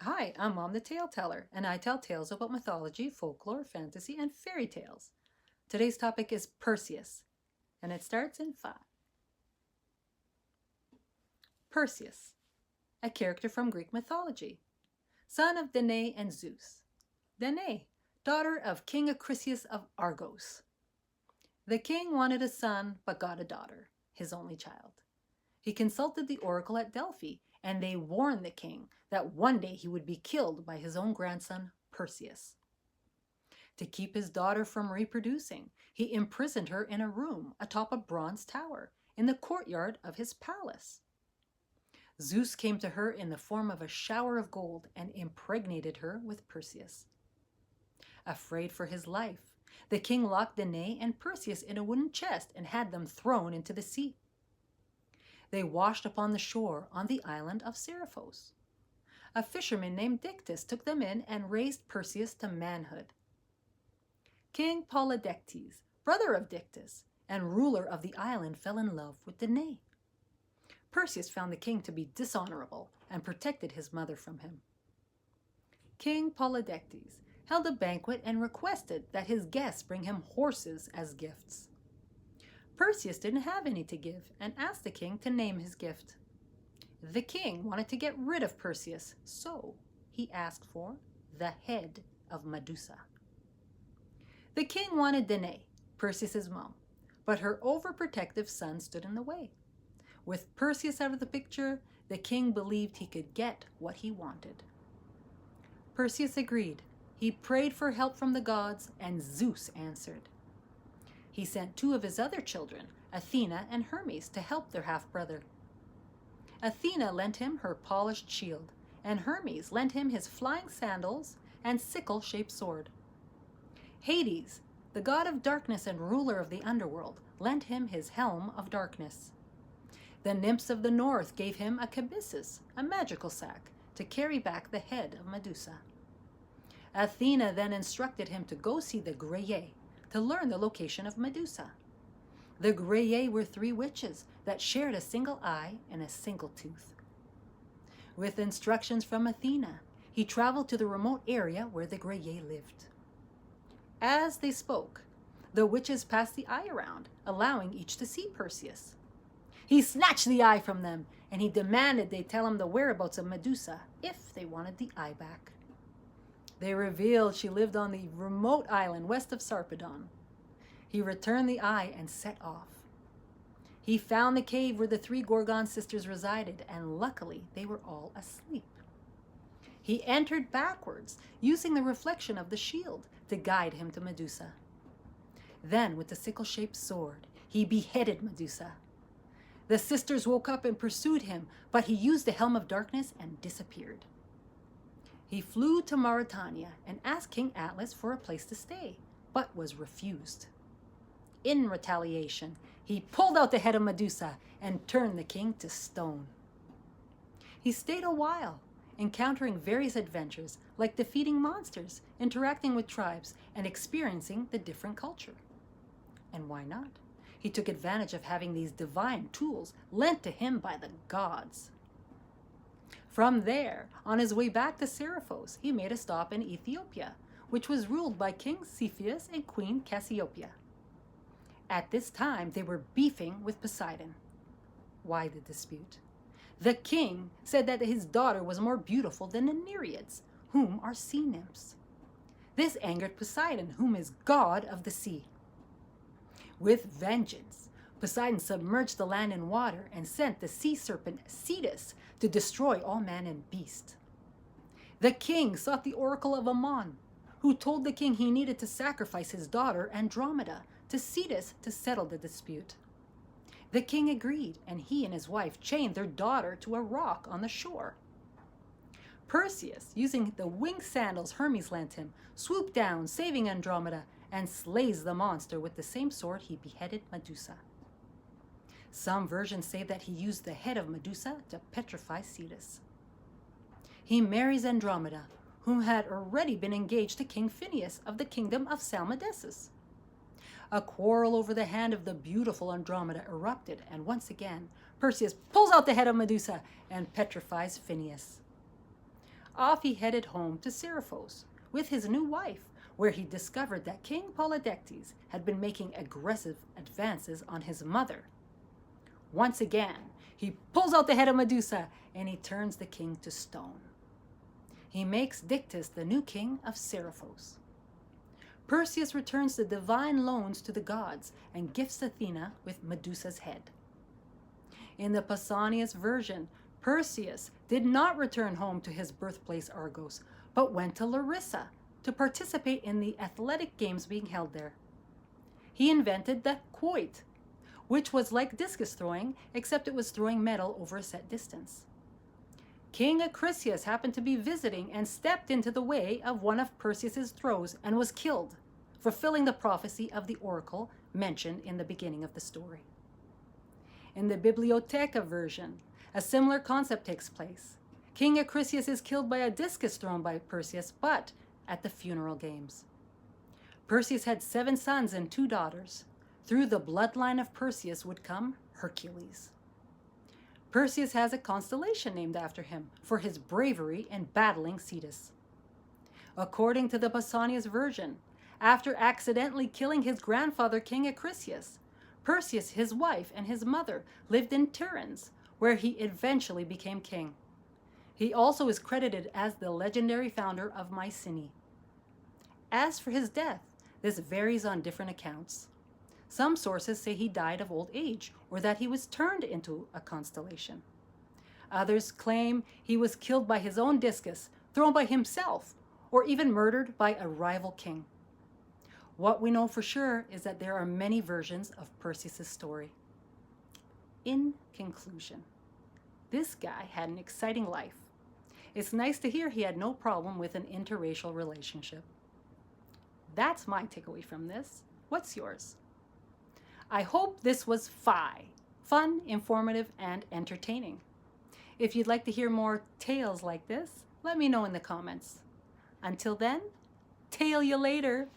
Hi, I'm Mom the Tale Teller, and I tell tales about mythology, folklore, fantasy, and fairy tales. Today's topic is Perseus, and it starts in 5. Perseus, a character from Greek mythology, son of Danae and Zeus. Danae, daughter of King Acrisius of Argos. The king wanted a son, but got a daughter, his only child. He consulted the oracle at Delphi, and they warned the king that one day he would be killed by his own grandson, Perseus. To keep his daughter from reproducing, he imprisoned her in a room atop a bronze tower in the courtyard of his palace. Zeus came to her in the form of a shower of gold and impregnated her with Perseus. Afraid for his life, the king locked Danae and Perseus in a wooden chest and had them thrown into the sea. They washed upon the shore on the island of Seriphos. A fisherman named Dictys took them in and raised Perseus to manhood. King Polydectes, brother of Dictys and ruler of the island, fell in love with Danae. Perseus found the king to be dishonorable and protected his mother from him. King Polydectes held a banquet and requested that his guests bring him horses as gifts. Perseus didn't have any to give and asked the king to name his gift. The king wanted to get rid of Perseus, so he asked for the head of Medusa. The king wanted Danae, Perseus' mom, but her overprotective son stood in the way. With Perseus out of the picture, the king believed he could get what he wanted. Perseus agreed. He prayed for help from the gods, and Zeus answered. He sent 2 of his other children, Athena and Hermes, to help their half-brother. Athena lent him her polished shield, and Hermes lent him his flying sandals and sickle-shaped sword. Hades, the god of darkness and ruler of the underworld, lent him his helm of darkness. The nymphs of the north gave him a kybissus, a magical sack, to carry back the head of Medusa. Athena then instructed him to go see the Graeae, to learn the location of Medusa. The Graeae were 3 witches that shared a single eye and a single tooth. With instructions from Athena, he traveled to the remote area where the Graeae lived. As they spoke, the witches passed the eye around, allowing each to see Perseus. He snatched the eye from them, and he demanded they tell him the whereabouts of Medusa if they wanted the eye back. They revealed she lived on the remote island west of Sarpedon. He returned the eye and set off. He found the cave where the 3 Gorgon sisters resided, and luckily they were all asleep. He entered backwards, using the reflection of the shield to guide him to Medusa. Then, with the sickle-shaped sword, he beheaded Medusa. The sisters woke up and pursued him, but he used the helm of darkness and disappeared. He flew to Mauritania and asked King Atlas for a place to stay, but was refused. In retaliation, he pulled out the head of Medusa and turned the king to stone. He stayed a while, encountering various adventures like defeating monsters, interacting with tribes, and experiencing the different culture. And why not? He took advantage of having these divine tools lent to him by the gods. From there, on his way back to Seriphos, he made a stop in Ethiopia, which was ruled by King Cepheus and Queen Cassiopeia. At this time, they were beefing with Poseidon. Why the dispute? The king said that his daughter was more beautiful than the Nereids, whom are sea nymphs. This angered Poseidon, whom is god of the sea. With vengeance, Poseidon submerged the land in water and sent the sea serpent Cetus to destroy all man and beast. The king sought the oracle of Ammon, who told the king he needed to sacrifice his daughter Andromeda to Cetus to settle the dispute. The king agreed, and he and his wife chained their daughter to a rock on the shore. Perseus, using the winged sandals Hermes lent him, swooped down, saving Andromeda, and slays the monster with the same sword he beheaded Medusa. Some versions say that he used the head of Medusa to petrify Cetus. He marries Andromeda, whom had already been engaged to King Phineus of the kingdom of Salmydessus. A quarrel over the hand of the beautiful Andromeda erupted, and once again, Perseus pulls out the head of Medusa and petrifies Phineus. off he headed home to Seriphos with his new wife, where he discovered that King Polydectes had been making aggressive advances on his mother. Once again, he pulls out the head of Medusa and he turns the king to stone. He makes Dictys the new king of Seriphos. Perseus returns the divine loans to the gods and gifts Athena with Medusa's head. In the Pausanias version, Perseus did not return home to his birthplace Argos, but went to Larissa to participate in the athletic games being held there. He invented the quoit, which was like discus throwing, except it was throwing metal over a set distance. King Acrisius happened to be visiting and stepped into the way of one of Perseus's throws and was killed, fulfilling the prophecy of the oracle mentioned in the beginning of the story. In the Bibliotheca version, a similar concept takes place. King Acrisius is killed by a discus thrown by Perseus, but at the funeral games. Perseus had 7 sons and 2 daughters. Through the bloodline of Perseus would come Hercules. Perseus has a constellation named after him for his bravery in battling Cetus. According to the Pausanias version, after accidentally killing his grandfather King Acrisius, Perseus, his wife, and his mother lived in Tiryns, where he eventually became king. He also is credited as the legendary founder of Mycenae. As for his death, this varies on different accounts. Some sources say he died of old age or that he was turned into a constellation. Others claim he was killed by his own discus, thrown by himself, or even murdered by a rival king. What we know for sure is that there are many versions of Perseus' story. In conclusion, this guy had an exciting life. It's nice to hear he had no problem with an interracial relationship. That's my takeaway from this. What's yours? I hope this was fun, informative, and entertaining. If you'd like to hear more tales like this, let me know in the comments. Until then, tale you later.